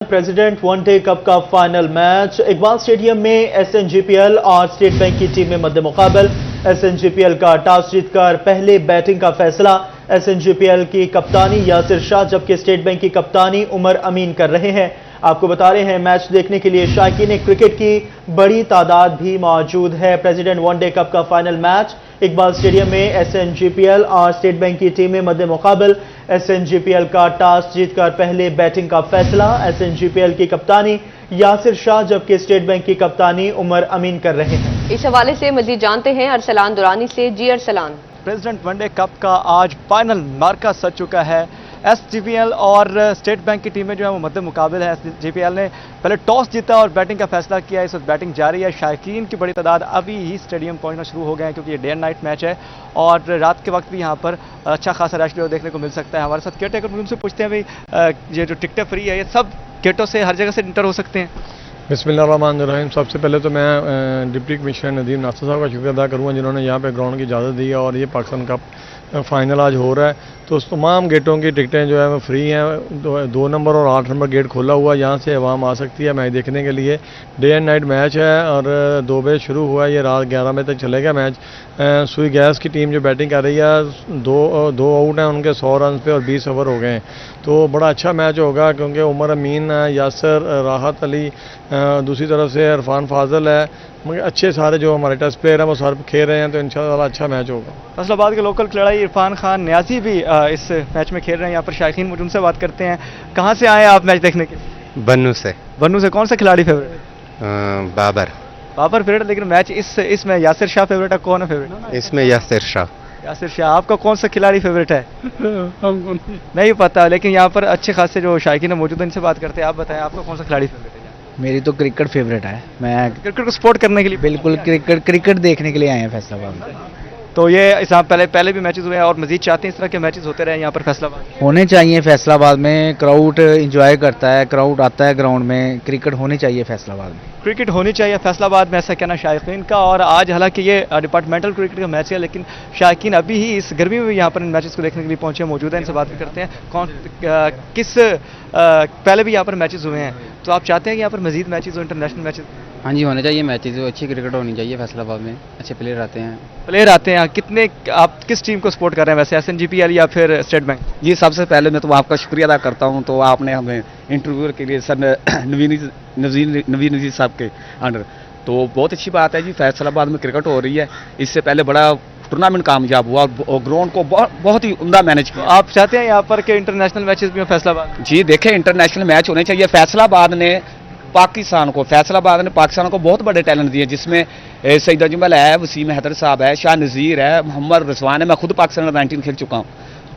President one day cup का final match Iqbal stadium में एसएनजीपीएल और स्टेट बैंक की टीम में मद्दे मुकाबल। एसएनजीपीएल का टॉस जीतकर पहले बैटिंग का फैसला एसएनजीपीएल की कप्तानी यासिर शाह जबकि स्टेट बैंक की कप्तानी उमर अमीन कर रहे हैं। आपको बता रहे हैं मैच देखने के लिए शायकीन क्रिकेट की बड़ी तादाद भी मौजूद है। प्रेसिडेंट वनडे कप का फाइनल मैच इकबाल स्टेडियम में एसएनजीपीएल और स्टेट बैंक की टीमें मद्दे मुकाबल। एसएनजीपीएल का टॉस जीतकर पहले बैटिंग का फैसला एसएनजीपीएल की कप्तानी यासिर शाह जबकि स्टेट बैंक की कप्तानी उमर अमीन कर रहे हैं। इस हवाले से मजीद जानते हैं अरसलान दुरानी से। जी अरसलान। प्रेसिडेंट वनडे कप का आज फाइनल मार्का सज चुका है। एसजीपीएल और स्टेट बैंक की टीमें जो है वो मद्दे मुकाबल है। एसजीपीएल ने पहले टॉस जीता और बैटिंग का फैसला किया। इस वक्त बैटिंग जारी है। शायकीन की बड़ी तादाद अभी ही स्टेडियम पहुंचना शुरू हो गए हैं क्योंकि ये डे एंड नाइट मैच है और रात के वक्त भी यहाँ पर अच्छा खासा रश देखने को मिल सकता है। हमारे साथ केयर टेकर उनसे पूछते हैं भाई ये जो टिकटें फ्री है ये सब गेटों से हर जगह से इंटर हो सकते हैं? बिस्मिल्लाहिर्रहमानिर्रहीम। सबसे पहले तो मैं डिप्टी कमिश्नर नदीम नासिर साहब का शुक्रिया अदा करूँगा जिन्होंने यहाँ पे ग्राउंड की इजाज़त दी है और ये पाकिस्तान कप फाइनल आज हो रहा है। तो उस तमाम गेटों की टिकटें जो है वो फ्री हैं। 2 नंबर और 8 नंबर गेट खोला हुआ है, यहाँ से अवाम आ सकती है मैच देखने के लिए। डे एंड नाइट मैच है और 2 बजे शुरू हुआ है, ये रात 11 बजे तक चलेगा मैच। सुई गैस की टीम जो बैटिंग कर रही है दो आउट हैं उनके 100 रन पे और 20 ओवर हो गए हैं। तो बड़ा अच्छा मैच होगा क्योंकि उमर अमीन, यासर, राहत अली, दूसरी तरफ से इरफान फाजल है, मगर अच्छे सारे जो हमारे टेस्ट प्लेयर हैं वो सारे खेल रहे हैं तो इंशाल्लाह अच्छा मैच होगा। फैसलाबाद के लोकल खिलाड़ी इरफान खान न्याजी भी इस मैच में खेल रहे हैं। यहाँ पर शायकीन मुझे उनसे बात करते हैं। कहाँ से आए आप मैच देखने के? बन्नू से। बन्नू से। कौन सा खिलाड़ी फेवरेट है? बाबर। बाबर फेवरेट, लेकिन मैच इसमें यासिर शाह फेवरेट है। कौन है फेवरेट? इसमें यासिर शाह। यासिर शाह। आपका कौन सा खिलाड़ी फेवरेट है? हमको नहीं पता, लेकिन यहाँ पर अच्छे खासे जो शायकीन मौजूद है इनसे बात करते हैं। आप बताएं आपका कौन सा खिलाड़ी फेवरेट है? मेरी तो क्रिकेट फेवरेट है। मैं क्रिकेट को सपोर्ट करने के लिए? बिल्कुल क्रिकेट देखने के लिए आए हैं फैसलाबाद में। तो ये इस पहले भी मैचेस हुए हैं और मजीद चाहते हैं इस तरह के मैचेस होते रहे यहाँ पर फैसलाबाद? होने चाहिए फैसलाबाद में। क्राउड एंजॉय करता है, क्राउड आता है ग्राउंड में। क्रिकेट होनी चाहिए फैसलाबाद में। क्रिकेट होनी चाहिए फैसलाबाद में, ऐसा कहना शायकीन का। और आज हालांकि ये डिपार्टमेंटल क्रिकेट का मैच है लेकिन शायकीन अभी ही इस गर्मी में भी यहाँ पर इन मैचेस को देखने के लिए पहुंचे मौजूद हैं। इनसे बात भी करते हैं पहले भी यहाँ पर मैचेस हुए हैं तो आप चाहते हैं कि यहाँ पर मजीद मैचेस हो, इंटरनेशनल मैचेस? हाँ जी, होने चाहिए मैचेस। अच्छी क्रिकेट होनी चाहिए फैसलाबाद में, अच्छे प्लेयर आते हैं। कितने आप किस टीम को सपोर्ट कर रहे हैं वैसे, एसएनजीपीएल या फिर स्टेट बैंक? जी, सबसे पहले मैं तो आपका शुक्रिया अदा करता हूँ। तो आपने हमें इंटरव्यू के लिए सर नवीन नजीर साहब के अंडर, तो बहुत अच्छी बात है जी। फैसलाबाद में क्रिकेट हो रही है। इससे पहले बड़ा टूर्नामेंट कामयाब हुआ और ग्राउंड को बहुत ही उम्दा मैनेज किया। आप चाहते हैं यहाँ पर के इंटरनेशनल मैचेस भी हो फैसलाबाद? जी देखें, इंटरनेशनल मैच होने चाहिए। फैसलाबाद ने पाकिस्तान को बहुत बड़े टैलेंट दिए जिसमें सईद अजमल है, वसीम हैदर साहब है, शाह नज़ीर है, मोहम्मद रिजवान है। मैं खुद पाकिस्तान 19 खेल चुका हूँ।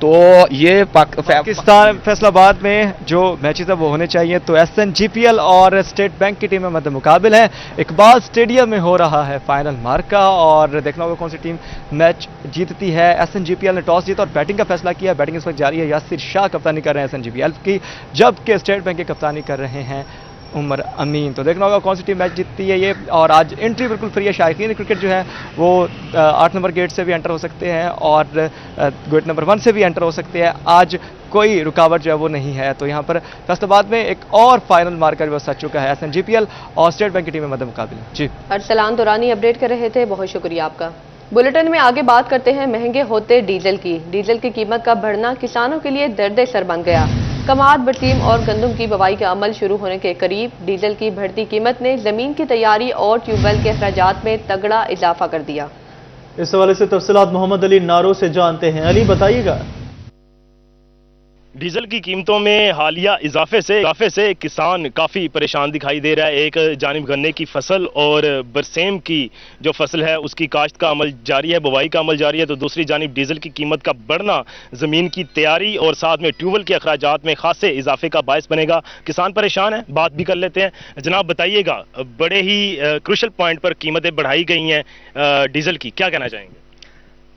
तो ये पाकिस्तान फैसलाबाद में जो मैचेस है वो होने चाहिए। तो एसएनजीपीएल और स्टेट बैंक की टीमें मद्दे मुकाबिल है। इकबाल स्टेडियम में हो रहा है फाइनल मार्का और देखना होगा कौन सी टीम मैच जीतती है। एसएनजीपीएल ने टॉस जीता और बैटिंग का फैसला किया। बैटिंग इस वक्त जारी है। यासिर शाह कप्तानी कर रहे हैं एसएनजीपीएल की जबकि स्टेट बैंक की कप्तानी कर रहे हैं उमर अमीन। तो देखना होगा कौन सी टीम मैच जीतती है ये। और आज एंट्री बिल्कुल फ्री है। शायकीन क्रिकेट जो है वो 8 नंबर गेट से भी एंटर हो सकते हैं और गेट नंबर 1 से भी एंटर हो सकते हैं। आज कोई रुकावट जो है वो नहीं है। तो यहाँ पर फैसलाबाद में एक और फाइनल मार्कर जो सच चुका है। एसएनजीपीएल और स्टेट बैंक की टीमें मद्दे मुकाबिल। जी अरसलान दुरानी अपडेट कर रहे थे, बहुत शुक्रिया आपका। बुलेटिन में आगे बात करते हैं महंगे होते डीजल की। डीजल की कीमत का बढ़ना किसानों के लिए दर्द सर बन गया। कमाद, बरसीम और गंदम की बुवाई का अमल शुरू होने के करीब डीजल की बढ़ती कीमत ने जमीन की तैयारी और ट्यूबवेल के अखराजात में तगड़ा इजाफा कर दिया। इस हवाले से तफसीलात मोहम्मद अली नारो से जानते हैं। अली बताइएगा। डीजल की कीमतों में हालिया इजाफे से किसान काफ़ी परेशान दिखाई दे रहा है। एक जानिब गन्ने की फसल और बरसेम की जो फसल है उसकी काश्त का अमल जारी है, बुवाई का अमल जारी है, तो दूसरी जानिब डीजल की कीमत का बढ़ना ज़मीन की तैयारी और साथ में ट्यूबवेल के अखराजात में खासे इजाफे का बायस बनेगा। किसान परेशान है, बात भी कर लेते हैं। जनाब बताइएगा, बड़े ही क्रूशल पॉइंट पर कीमतें बढ़ाई गई हैं डीजल की, क्या कहना चाहेंगे?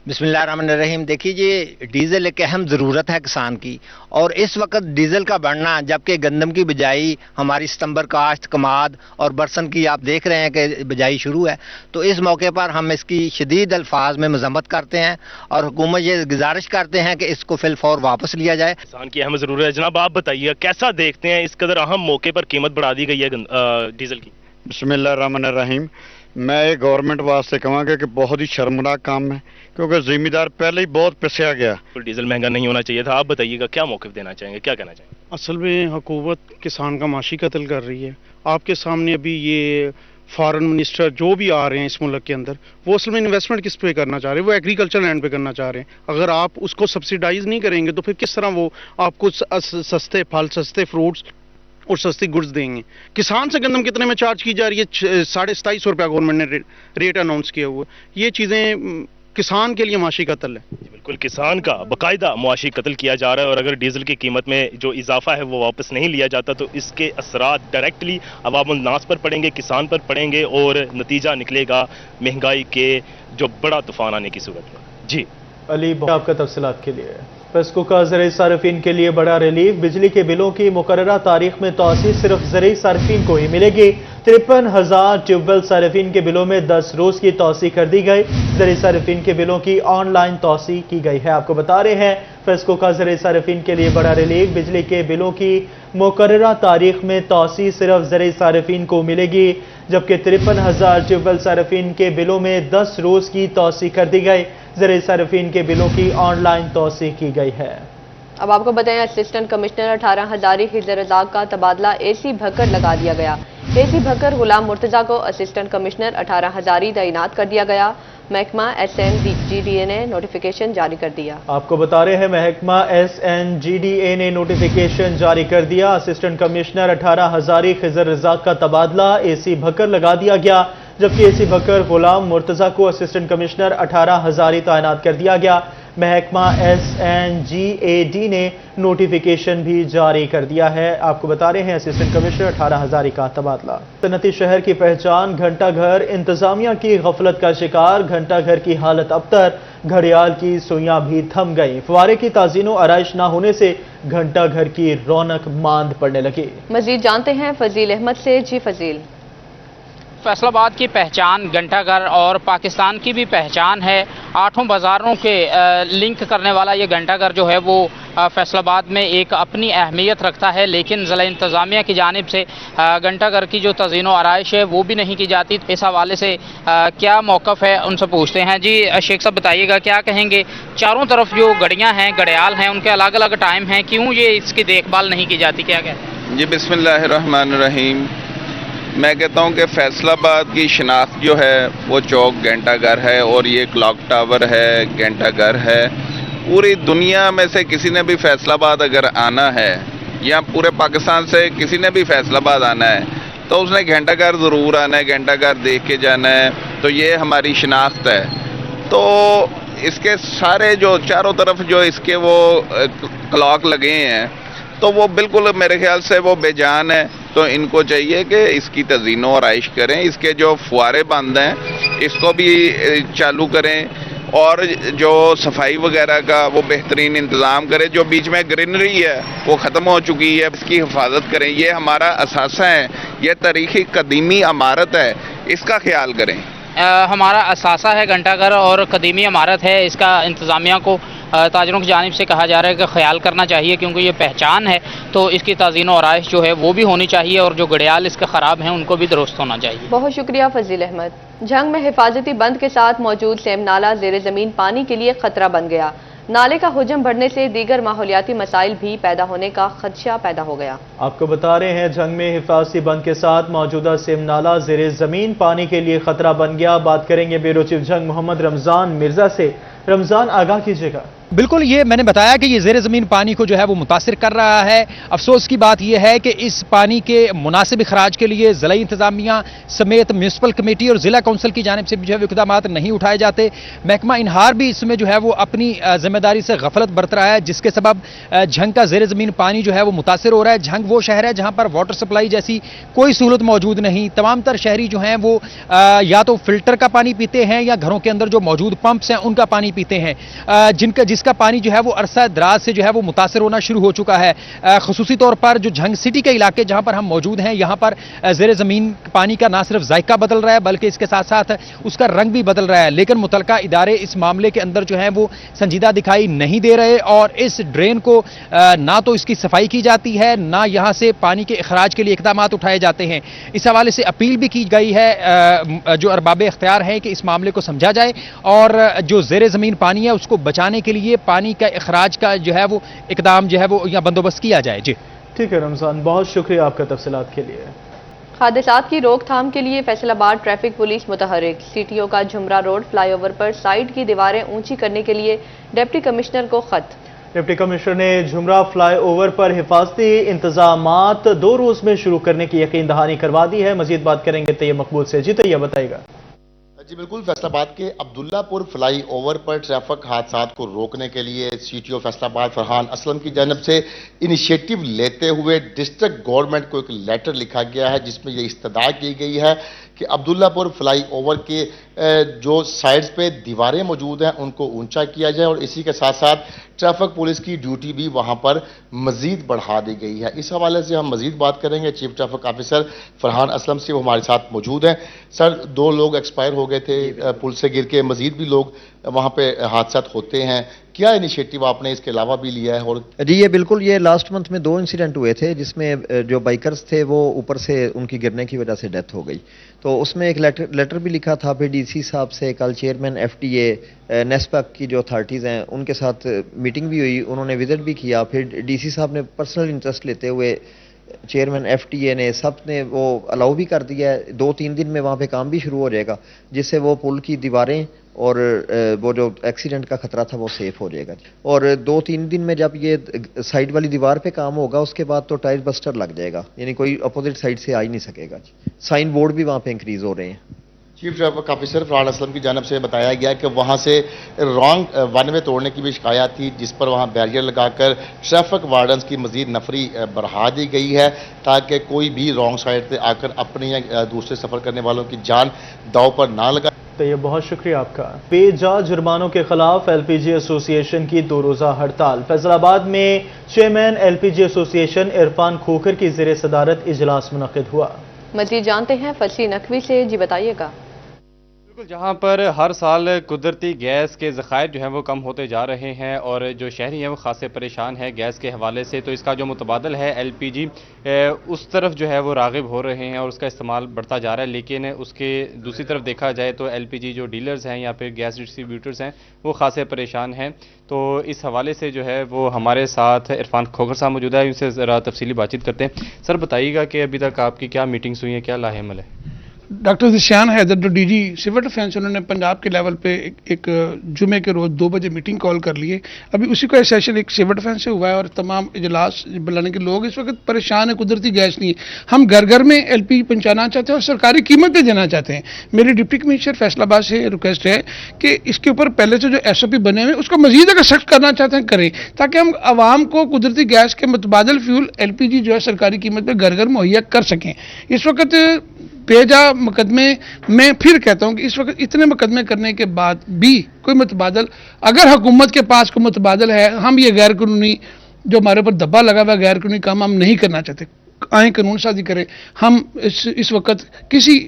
बिस्मिल्लाहिर्रहमानिर्रहीम। देखिए जी, डीजल एक अहम ज़रूरत है किसान की, और इस वक्त डीजल का बढ़ना, जबकि गंदम की बिजाई हमारी सितंबर काश्त, कमाद और बरसन की आप देख रहे हैं कि बिजाई शुरू है, तो इस मौके पर हम इसकी शदीद अल्फाज में मजम्मत करते हैं और हुकूमत ये गुजारिश करते हैं कि इसको फिलफौर वापस लिया जाए। किसान की अहम जरूरत है। जनाब आप बताइए, कैसा देखते हैं इस कदर अहम मौके पर कीमत बढ़ा दी गई है डीजल की? बिस्मिल्लाहिर्रहमानिर्रहीम। मैं ये गवर्नमेंट वास्ते कहूँगा कि बहुत ही शर्मनाक काम है, क्योंकि जिम्मेदार पहले ही बहुत पिसया गया। डीजल महंगा नहीं होना चाहिए था। आप बताइएगा, क्या मौक़िफ़ देना चाहेंगे, क्या कहना चाहेंगे? असल में हुकूमत किसान का माशी कत्ल कर रही है। आपके सामने अभी ये फॉरेन मिनिस्टर जो भी आ रहे हैं इस मुल्क के अंदर, वो असल में इन्वेस्टमेंट किस पे करना चाह रहे हैं? वो एग्रीकल्चर लैंड पे करना चाह रहे हैं। अगर आप उसको सब्सिडाइज नहीं करेंगे तो फिर किस तरह वो आपको सस्ते फल, सस्ते फ्रूट्स और सस्ती गुड्स देंगे? किसान से गंदम कितने में चार्ज की जा रही है? 2750 रुपया गवर्नमेंट ने रेट अनाउंस किया हुआ है। ये चीज़ें किसान के लिए माशी कत्ल है। बिल्कुल, किसान का बाकायदा मुआशी कत्ल किया जा रहा है, और अगर डीजल की कीमत में जो इजाफा है वो वापस नहीं लिया जाता तो इसके असरात डायरेक्टली अवामुल नास पर पड़ेंगे, किसान पर पड़ेंगे, और नतीजा निकलेगा महंगाई के जो बड़ा तूफान आने की सूरत में। जी अली, आपका तफसीलात के लिए। पेस्को का ज़राई सार्फिन के लिए बड़ा रिलीफ। बिजली के बिलों की मुकर्ररा तारीख में तोसी सिर्फ ज़राई सार्फिन को ही मिलेगी। 53,000 ट्यूबवेल सार्फिन के बिलों में 10 रोज की तोसी कर दी गई। ज़राई सार्फिन के बिलों की ऑनलाइन तोसी की गई है। आपको बता रहे हैं, पेस्को का ज़राई सार्फिन के लिए बड़ा रिलीफ। बिजली के बिलों की मुकर्ररा तारीख में तोसी सिर्फ ज़राई सार्फिन को मिलेगी, जबकि 53,000 ट्यूबवेल सार्फिन के बिलों में 10 रोज की तोसी कर दी गई। ज़राई सार्फिन के बिलों की ऑनलाइन तोसी की गई है। अब आपको बताएं, असिस्टेंट कमिश्नर 18 हजारी खिजर रज़ाक का तबादला एसी भक्कर लगा दिया गया। एसी भक्कर गुलाम मुर्तजा को असिस्टेंट कमिश्नर 18 हजारी तैनात कर दिया गया। महकमा SNGDA ने नोटिफिकेशन जारी कर दिया। आपको बता रहे हैं, महकमा SNGDA ने नोटिफिकेशन जारी कर दिया। असिस्टेंट कमिश्नर 18 हजारी खिजर रज़ाक का तबादला एसी भक्कर लगा दिया गया, जबकि एसी भक्कर गुलाम मुर्तजा को असिस्टेंट कमिश्नर 18 हजारी तैनात कर दिया गया। महकमा SNGAD ने नोटिफिकेशन भी जारी कर दिया है। आपको बता रहे हैं, असिस्टेंट कमिश्नर 18 हजारी का तबादला। सनती शहर की पहचान घंटा घर, इंतजामिया की गफलत का शिकार। घंटा घर की हालत अबतर, घड़ियाल की सुइयां भी थम गई। फवारे की ताज़ीनो आराइश ना होने से घंटा घर की रौनक मांद पड़ने लगी। मजीद जानते हैं फजील अहमद से। जी फजील। फैसलाबाद की पहचान घंटाघर और पाकिस्तान की भी पहचान है। 8 बाज़ारों के लिंक करने वाला ये घंटाघर जो है वो फैसलाबाद में एक अपनी अहमियत रखता है, लेकिन ज़िला इंतज़ामिया की जानिब से घंटाघर की जो तज़ीनो आराइश है वो भी नहीं की जाती। इस हवाले से क्या मौक़िफ़ है, उनसे पूछते हैं। जी शेख साहब बताइएगा, क्या कहेंगे? चारों तरफ जो गड़ियाँ हैं, घड़ियाल हैं, उनके अलग अलग टाइम हैं, क्यों ये इसकी देखभाल नहीं की जाती, क्या कहते हैं? जी बिस्मिल्लाहिर्रहमानिर्रहीम। मैं कहता हूँ कि फैसलाबाद की शनाख्त जो है वो चौक घंटाघर है, और ये क्लॉक टावर है, घंटाघर है। पूरी दुनिया में से किसी ने भी फैसलाबाद अगर आना है, या पूरे पाकिस्तान से किसी ने भी फैसलाबाद आना है, तो उसने घंटाघर ज़रूर आना है, घंटाघर देख के जाना है। तो ये हमारी शनाख्त है। तो इसके सारे जो चारों तरफ जो इसके वो क्लॉक लगे हैं, तो वो बिल्कुल मेरे ख्याल से वो बेजान है। तो इनको चाहिए कि इसकी तज़ीनो आराइश करें, इसके जो फुआरे बंद हैं इसको भी चालू करें, और जो सफाई वगैरह का वो बेहतरीन इंतज़ाम करें। जो बीच में ग्रीनरी है वो ख़त्म हो चुकी है, इसकी हिफाजत करें। ये हमारा असासा है, ये तारीख़ी कदीमी इमारत है, इसका ख्याल करें। हमारा असासा है घंटाघर और कदीमी इमारत है, इसका इंतज़ामिया को ताजरों की जानिब से कहा जा रहा है कि ख्याल करना चाहिए, क्योंकि ये पहचान है तो इसकी ताज़ीन और आराइश जो है वो भी होनी चाहिए, और जो घड़ियाल इसके ख़राब हैं उनको भी दुरुस्त होना चाहिए। बहुत शुक्रिया फजील अहमद। झंग में हिफाजती बंद के साथ मौजूद सेम नाला ज़ेरे ज़मीन पानी के लिए खतरा बन गया। नाले का हुजम बढ़ने से दीगर माहौलियाती मसाइल भी पैदा होने का खदशा पैदा हो गया। आपको बता रहे हैं, झंग में हिफाजती बंद के साथ मौजूदा सेम नाला ज़ेरे ज़मीन पानी के लिए खतरा बन गया। बात करेंगे ब्यूरो चीफ झंग मोहम्मद रमजान मिर्जा से। रमजान, आगाह कीजिएगा। बिल्कुल, ये मैंने बताया कि ये ज़ेर ज़मीन पानी को जो है वो मुतासिर कर रहा है। अफसोस की बात यह है कि इस पानी के मुनासिब खराज के लिए ज़िला इंतज़ामिया समेत म्यूनसिपल कमेटी और ज़िला कौंसिल की जानिब से जो है इक़दाम नहीं उठाए जाते। महकमा इनहार भी इसमें जो है वो अपनी जिम्मेदारी से गफलत बरत रहा है, जिसके सबब झंग का ज़ेर ज़मीन पानी जो है वो मुतासिर हो रहा है। झंग वो शहर है जहाँ पर वाटर सप्लाई जैसी कोई सहूलत मौजूद नहीं। तमाम तर शहरी जो हैं वो या तो फिल्टर का पानी पीते हैं, या घरों के अंदर जो मौजूद पंप्स हैं उनका पानी پیتے ہیں, جس کا پانی جو ہے وہ عرصہ دراز سے جو ہے وہ متاثر ہونا شروع ہو چکا ہے. خصوصی طور پر جو جھنگ سٹی کے علاقے جہاں پر ہم موجود ہیں, یہاں پر زیر زمین پانی کا نہ صرف ذائقہ بدل رہا ہے بلکہ اس کے ساتھ ساتھ اس کا رنگ بھی بدل رہا ہے, لیکن متعلقہ ادارے اس معاملے کے اندر جو ہیں وہ سنجیدہ دکھائی نہیں دے رہے, اور اس ڈرین کو نہ تو اس کی صفائی کی جاتی ہے, نہ یہاں سے پانی کے اخراج کے لیے اقدامات اٹھائے جاتے ہیں. اس حوالے سے اپیل بھی کی گئی ہے جو ارباب اختیار ہیں کہ اس معاملے کو سمجھا جائے اور جو زیر زمین پانی ہے اس کو بچانے کے لیے پانی کا اخراج کا جو ہے وہ اقدام جو ہے وہ یا بندوبست کیا جائے. جی ٹھیک ہے رمضان, بہت شکریہ آپ کا تفصیلات کے لیے. حادثات کی روک تھام کے لیے فیصل آباد ٹریفک پولیس متحرک. سی ٹی او کا جھمرا روڈ فلائی اوور پر سائٹ کی دیواریں اونچی کرنے کے لیے ڈپٹی کمشنر کو خط. ڈپٹی کمشنر نے جھمرا فلائی اوور پر حفاظتی انتظامات 2 روز میں شروع کرنے کی یقین دہانی کروا دی ہے. مزید بات کریں گے طیب مقبول سے. جی طیب بتائے گا. جی بالکل, فیصل آباد کے عبداللہ پور فلائی اوور پر ٹریفک حادثات کو روکنے کے لیے سی ٹی او فیصل آباد فرحان اسلم کی جانب سے انیشیٹو لیتے ہوئے ڈسٹرکٹ گورنمنٹ کو ایک لیٹر لکھا گیا ہے جس میں یہ استدعا کی گئی ہے کہ عبداللہ پور فلائی اوور کے جو سائڈز پہ دیواریں موجود ہیں ان کو اونچا کیا جائے, اور اسی کے ساتھ ساتھ ٹریفک پولیس کی ڈیوٹی بھی وہاں پر مزید بڑھا دی گئی ہے. اس حوالے سے ہم مزید بات کریں گے chief traffic officer Farhan Aslam سے, وہ ہمارے ساتھ موجود ہیں. سر, 2 لوگ ایکسپائر ہو گئے تھے پل سے گر کے, مزید بھی لوگ وہاں پہ حادثات ہوتے ہیں, کیا انیشیٹو آپ نے اس کے علاوہ بھی لیا ہے؟ اور جی یہ بالکل, یہ لاسٹ منتھ میں 2 انسیڈنٹ ہوئے تھے جس میں جو بائکرز تھے وہ اوپر سے ان کی گرنے کی وجہ سے ڈیتھ ہو گئی, تو اس میں ایک لیٹر بھی لکھا تھا. پھر ڈی سی صاحب سے کل چیئرمین ایف ٹی اے نیسپیک کی جو اتھارٹیز ہیں ان کے ساتھ میٹنگ بھی ہوئی, انہوں نے وزٹ بھی کیا. پھر ڈی سی صاحب نے پرسنل انٹرسٹ لیتے ہوئے چیئرمین ایف ٹی اے نے سب نے وہ الاؤ بھی کر دیا ہے. 2-3 دن میں وہاں پہ کام بھی شروع ہو جائے گا جس سے وہ پل کی دیواریں اور وہ جو ایکسیڈنٹ کا خطرہ تھا وہ سیف ہو جائے گا. اور 2-3 دن میں جب یہ سائڈ والی دیوار پہ کام ہوگا اس کے بعد تو ٹائر بسٹر لگ جائے گا, یعنی کوئی اپوزٹ سائڈ سے آ ہی نہیں سکے گا. سائن بورڈ بھی وہاں پہ انکریز ہو رہے ہیں. Chief traffic officer Farhan Aslam کی جانب سے بتایا گیا کہ وہاں سے رانگ ون وے توڑنے کی بھی شکایات تھی جس پر وہاں بیریئر لگا کر ٹریفک وارڈنز کی مزید نفری بڑھا دی گئی ہے تاکہ کوئی بھی رانگ سائڈ سے آ کر اپنی یا دوسرے سفر کرنے والوں کی جان داؤ پر نہ لگا. طیب بہت شکریہ آپ کا. بے جا جرمانوں کے خلاف ایل پی جی ایسوسی ایشن کی 2 روزہ ہڑتال. فیصل آباد میں چیئرمین ایل پی جی ایسوسی ایشن عرفان کھوکھر کی زیر صدارت اجلاس منعقد ہوا. مزید جانتے ہیں فصلی نقوی سے. جی بتائیے گا. بالکل, جہاں پر ہر سال قدرتی گیس کے ذخائر جو ہیں وہ کم ہوتے جا رہے ہیں اور جو شہری ہیں وہ خاصے پریشان ہیں گیس کے حوالے سے, تو اس کا جو متبادل ہے ایل پی جی اس طرف جو ہے وہ راغب ہو رہے ہیں اور اس کا استعمال بڑھتا جا رہا ہے. لیکن اس کے دوسری طرف دیکھا جائے تو ایل پی جی جو ڈیلرز ہیں یا پھر گیس ڈسٹریبیوٹرز ہیں وہ خاصے پریشان ہیں. تو اس حوالے سے جو ہے وہ ہمارے ساتھ عرفان کھوکھر صاحب موجود ہے, ان سے ذرا تفصیلی بات چیت کرتے ہیں. سر بتائیے گا کہ ابھی تک آپ کی کیا میٹنگز ہوئی ہیں, کیا لاہے عمل ہے؟ ڈاکٹر ذیشان حیدر جو ڈی جی سول ڈیفینس انہوں نے پنجاب کے لیول پہ ایک جمعے کے روز 2 بجے میٹنگ کال کر لی ہے. ابھی اسی کا سیشن ایک سول ڈیفینس سے ہوا ہے اور تمام اجلاس بلانے کے لوگ اس وقت پریشان ہیں. قدرتی گیس نہیں ہے, ہم گھر گھر میں ایل پی پہنچانا چاہتے ہیں اور سرکاری قیمت پہ دینا چاہتے ہیں. میری ڈپٹی کمشنر فیصل آباد سے ریکویسٹ ہے کہ اس کے اوپر پہلے سے جو ایس او پی بنے ہوئے اس کو مزید اگر سخت کرنا چاہتے ہیں کریں تاکہ ہم عوام کو قدرتی گیس کے متبادل فیول ایل پی جی جو ہے سرکاری قیمت پہ گھر گھر مہیا کر سکیں. اس وقت بے جا مقدمے میں پھر کہتا ہوں کہ اس وقت اتنے مقدمے کرنے کے بعد بھی کوئی متبادل, اگر حکومت کے پاس کوئی متبادل ہے, ہم یہ غیر قانونی جو ہمارے اوپر دبا لگا ہوا غیر قانونی کام ہم نہیں کرنا چاہتے. آئیں قانون سازی کریں. ہم اس وقت کسی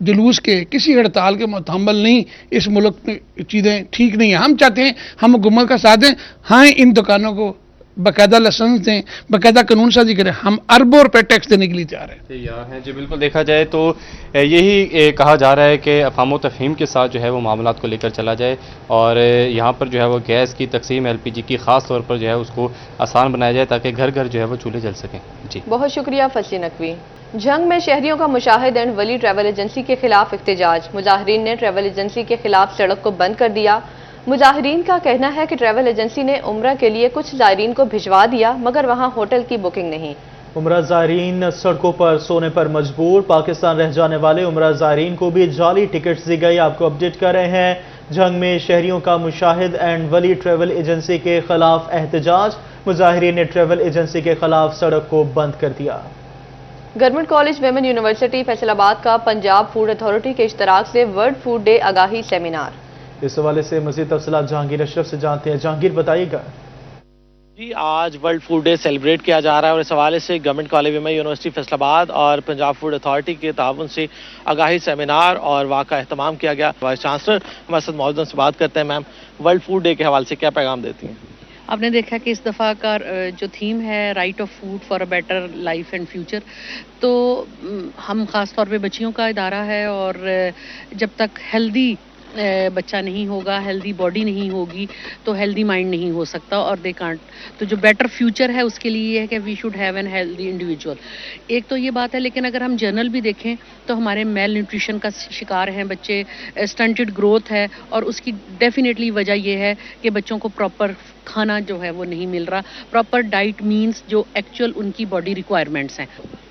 جلوس کے کسی ہڑتال کے متحمل نہیں. اس ملک میں چیزیں ٹھیک نہیں ہیں. ہم چاہتے ہیں ہم حکومت کا ساتھ دیں, ہاں ان دکانوں کو باقاعدہ لائسنس دیں, باقاعدہ قانون سازی کریں. ہم اربوں روپے ٹیکس دینے کے لیے تیار ہیں. جی بالکل, دیکھا جائے تو یہی کہا جا رہا ہے کہ افہام و تفہیم کے ساتھ جو ہے وہ معاملات کو لے کر چلا جائے اور یہاں پر جو ہے وہ گیس کی تقسیم ایل پی جی کی خاص طور پر جو ہے اس کو آسان بنایا جائے تاکہ گھر گھر جو ہے وہ چولہے جل سکیں. جی بہت شکریہ فصلی نقوی. جنگ میں شہریوں کا مشاہد اینڈ ولی ٹریول ایجنسی کے خلاف احتجاج. مظاہرین نے ٹریول ایجنسی کے خلاف سڑک کو بند کر دیا. مظاہرین کا کہنا ہے کہ ٹریول ایجنسی نے عمرہ کے لیے کچھ زائرین کو بھجوا دیا مگر وہاں ہوٹل کی بکنگ نہیں. عمرہ زائرین سڑکوں پر سونے پر مجبور. پاکستان رہ جانے والے عمرہ زائرین کو بھی جعلی ٹکٹس دی گئی. آپ کو اپڈیٹ کر رہے ہیں. جنگ میں شہریوں کا مشاہد اینڈ ولی ٹریول ایجنسی کے خلاف احتجاج. مظاہرین نے ٹریول ایجنسی کے خلاف سڑک کو بند کر دیا. Government college women university Faisal آباد کا پنجاب فوڈ اتھارٹی کے اشتراک سے ورلڈ فوڈ ڈے آگاہی سیمینار. इस हवाले से मजीद तफसीलात जहांगीर अशरफ से जानते हैं। जहांगीर, बताइएगा। जी, आज वर्ल्ड फूड डे सेलिब्रेट किया जा रहा है और इस हवाले से government college women university Faisalabad और पंजाब फूड अथॉरिटी के ताउन से आगाही सेमिनार और वाक़ का एहतमाम किया गया। वाइस चांसलर हमारे साथ मौजूद से बात करते हैं। मैम, वर्ल्ड फूड डे के हवाले से क्या पैगाम देती हैं? आपने देखा कि इस दफ़ा का जो थीम है right of food for a better life and future, तो हम ख़ास तौर पे बच्चियों का इदारा है और जब तक हेल्दी बच्चा नहीं होगा, हेल्दी बॉडी नहीं होगी, तो हेल्दी माइंड नहीं हो सकता और दे कांट। तो जो बेटर फ्यूचर है उसके लिए ये है कि we should have an healthy individual. एक तो ये बात है, लेकिन अगर हम जनरल भी देखें तो हमारे मेल न्यूट्रिशन का शिकार हैं बच्चे, स्टंटेड ग्रोथ है और उसकी डेफिनेटली वजह ये है कि बच्चों को प्रॉपर खाना जो है वो नहीं मिल रहा। प्रॉपर डाइट मीन्स जो एक्चुअल उनकी बॉडी रिक्वायरमेंट्स हैं।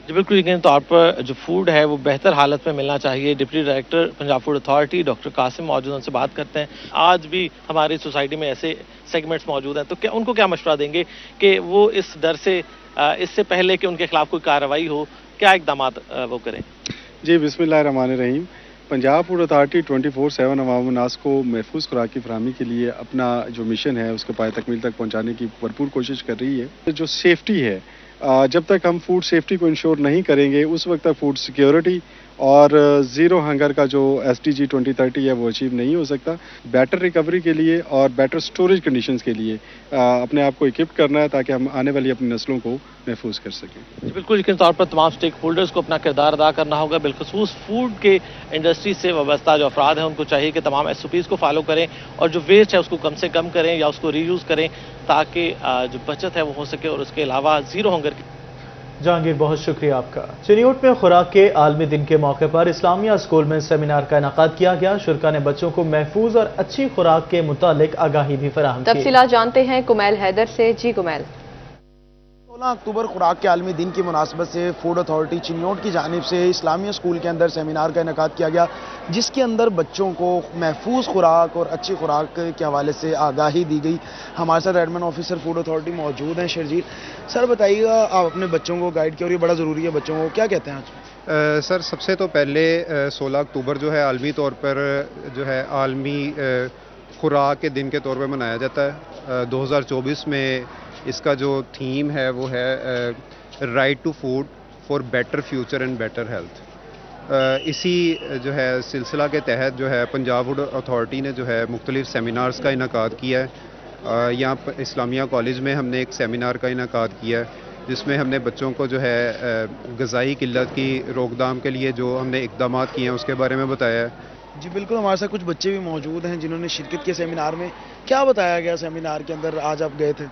जी बिल्कुल, यकीन तौर पर जो फूड है वो बेहतर हालत में मिलना चाहिए। Deputy director Punjab food authority doctor Qasim मौजूद, उनसे बात करते हैं। आज भी हमारी सोसाइटी में ऐसे सेगमेंट्स मौजूद हैं, तो क्या उनको क्या मशवरा देंगे कि वो इस डर से इससे पहले कि उनके खिलाफ कोई कार्रवाई हो, क्या इकदाम वो करें? जी बिस्मिल्लाहिर्रहमानिर्रहीम। पंजाब फूड अथॉरिटी 24/7 अवाम नास को महफूज खुराक की फरहमी के लिए अपना जो मिशन है उसके पाए तकमील तक पहुँचाने की भरपूर कोशिश कर रही है। जो सेफ्टी है, जब तक हम फूड सेफ्टी को इंश्योर नहीं करेंगे उस वक्त तक फूड सिक्योरिटी और ज़ीरो हंगर का जो SDG 2030 है वो अचीव नहीं हो सकता। बेटर रिकवरी के लिए और बेटर स्टोरेज कंडीशंस के लिए अपने आप को इक्विप करना है ताकि हम आने वाली अपनी नस्लों को महफूज कर सकें। बिल्कुल, यकीन तौर पर तमाम स्टेक होल्डर्स को अपना किरदार अदा करना होगा। बिलखसूस फूड के इंडस्ट्री से वाबस्ता जो अफराद हैं उनको चाहिए कि तमाम SOPs को फॉलो करें और जो वेस्ट है उसको कम से कम करें या उसको रीयूज़ करें ताकि जो बचत है वो हो सके और उसके अलावा ज़ीरो हंगर की। जहांगीर, बहुत शुक्रिया आपका। चिन्यूट में खुराक के आलमी दिन के मौके पर इस्लामिया स्कूल में सेमिनार का इनेकाद किया गया। शुरका ने बच्चों को महफूज और अच्छी खुराक के मुतालिक आगाही भी फराहम की। तफसीलात जानते हैं कुमैल हैदर से। जी कुमैल। 16 अक्टूबर खुराक के आलमी दिन की मुनासबत से फूड अथॉरिटी चिन्योट की जानिब से इस्लामिया स्कूल के अंदर सेमिनार का इनेकाद किया गया, जिसके अंदर बच्चों को महफूज खुराक और अच्छी खुराक के हवाले से आगाही दी गई। हमारे साथ एडमिन ऑफिसर फूड अथॉरिटी मौजूद हैं, शर्जील सर। बताइएगा, आप अपने बच्चों को गाइड किया और ये बड़ा ज़रूरी है बच्चों को, क्या कहते हैं आज? सर, सबसे तो पहले 16 अक्टूबर जो है आलमी तौर पर जो है आलमी खुराक के दिन के तौर पर मनाया जाता है। 2024 में इसका जो थीम है वो है right to food for better future and better health. इसी जो है सिलसिला के तहत जो है पंजाब फूड अथॉरिटी ने जो है मुख्तलिफ सेमिनार्स का इनेकाद किया है। यहाँ इस्लामिया कॉलेज में हमने एक सेमिनार का इनेकाद किया है जिसमें हमने बच्चों को जो है ग़िज़ाई किल्लत की रोकथाम के लिए जो हमने इक़दाम किए हैं उसके बारे में बताया है। जी बिल्कुल, हमारे साथ कुछ बच्चे भी मौजूद हैं जिन्होंने शिरकत की सेमिनार में। क्या बताया गया सेमिनार के अंदर, आज आप गए थे?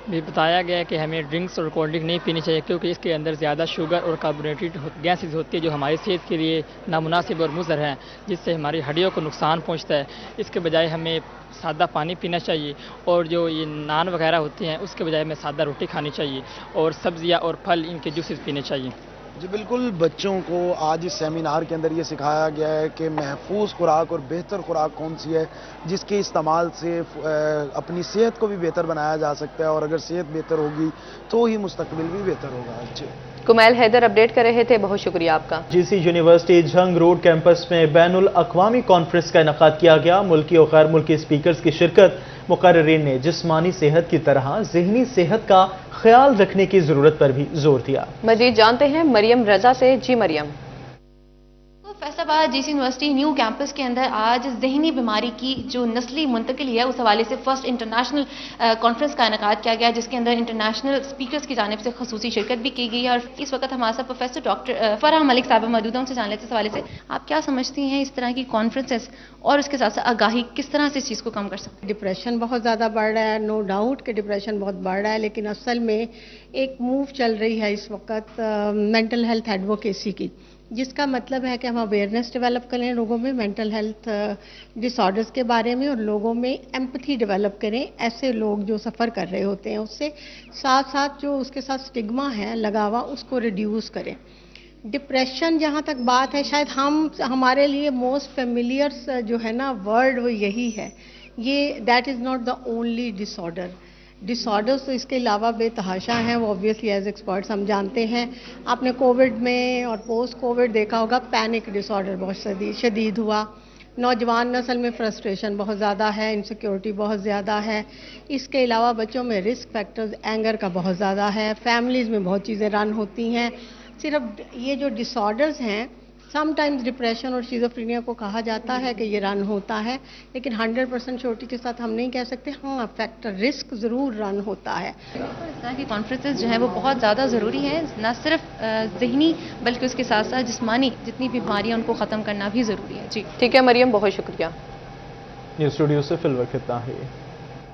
भी बताया गया है कि हमें ड्रिंक्स और कोल्ड ड्रिंक नहीं पीनी चाहिए क्योंकि इसके अंदर ज़्यादा शुगर और कार्बोनेटेड गैसेज होती है जो हमारी सेहत के लिए नामुनासिब और मुज़र हैं, जिससे हमारी हड्डियों को नुकसान पहुंचता है। इसके बजाय हमें सादा पानी पीना चाहिए और जो ये नान वगैरह होती हैं उसके बजाय हमें सादा रोटी खानी चाहिए और सब्जियां और फल इनके जूसेस पीने चाहिए। जी बिल्कुल, बच्चों को आज इस सेमिनार के अंदर ये सिखाया गया है कि महफूज खुराक और बेहतर खुराक कौन सी है जिसके इस्तेमाल से अपनी सेहत को भी बेहतर बनाया जा सकता है और अगर सेहत बेहतर होगी तो ही मुस्तकबिल भी बेहतर होगा। अच्छे कुमैल हैदर अपडेट कर रहे थे, बहुत शुक्रिया आपका। GC university Jhang road campus में बैनुल अक़वामी कॉन्फ्रेंस का इनेकाद किया गया। मुल्की और गैर मुल्की स्पीकर्स की शिरकत। मुक़र्रिरीन ने जिस्मानी सेहत की तरह ज़हनी सेहत का ख्याल रखने की ज़रूरत पर भी जोर दिया। मजीद जानते हैं मरियम रजा से। जी Maryam. Faisalabad GC university new campus के अंदर आज जहनी बीमारी की जो नस्ली मुंतकिली है उस हवाले से फर्स्ट इंटरनेशनल कॉन्फ्रेंस का इनेकाद किया गया, जिसके अंदर इंटरनेशनल स्पीकर्स की जानिब से खसूसी शिरकत भी की गई है। और इस वक्त हमारे साथ प्रोफेसर डॉक्टर फरहा मलिक साहब मौजूद हैं, उनसे जान लेते हैं इस हवाले से आप क्या समझती हैं इस तरह की कॉन्फ्रेंसेस और उसके साथ साथ आगाही किस तरह से इस चीज़ को कम कर सकते हैं? डिप्रेशन बहुत ज़्यादा बढ़ रहा है, नो डाउट कि डिप्रेशन बहुत बढ़ रहा है, लेकिन असल में एक मूव चल रही है इस वक्त मेंटल हेल्थ एडवोकेसी की, जिसका मतलब है कि हम अवेयरनेस डेवलप करें लोगों में मेंटल हेल्थ डिसऑर्डर्स के बारे में और लोगों में एम्पैथी डेवलप करें ऐसे लोग जो सफ़र कर रहे होते हैं उससे, साथ साथ जो उसके साथ स्टिग्मा है लगा हुआ उसको रिड्यूस करें। डिप्रेशन जहाँ तक बात है, शायद हमारे लिए मोस्ट फेमिलियर जो है ना वर्ड वो यही है। ये that is not the only disorders तो इसके अलावा बेतहाशा हैं, वो ऑब्वियसली एज एक्सपर्ट्स हम जानते हैं। आपने कोविड में और पोस्ट कोविड देखा होगा पैनिक डिसऑर्डर बहुत शदीद हुआ, नौजवान नस्ल में फ्रस्ट्रेशन बहुत ज़्यादा है, इनसिक्योरिटी बहुत ज़्यादा है। इसके अलावा बच्चों में रिस्क फैक्टर्स एंगर का बहुत ज़्यादा है, फैमिलीज़ में बहुत चीज़ें रन होती हैं। सिर्फ ये जो डिसऑर्डर्स हैं, समटाइम्स डिप्रेशन और शिज़ोफ्रेनिया को कहा जाता है कि ये रन होता है, लेकिन 100% श्योरिटी के साथ हम नहीं कह सकते। हाँ, फैक्टर रिस्क ज़रूर रन होता है। इस तरह की कॉन्फ्रेंसेस जो है वो बहुत ज़्यादा ज़रूरी है, न सिर्फ ज़हनी बल्कि उसके साथ साथ जिस्मानी जितनी भी बीमारियाँ उनको ख़त्म करना भी ज़रूरी है। जी ठीक है मरियम, बहुत शुक्रिया। न्यूज़ स्टूडियो से फिल वक्त इतना ही।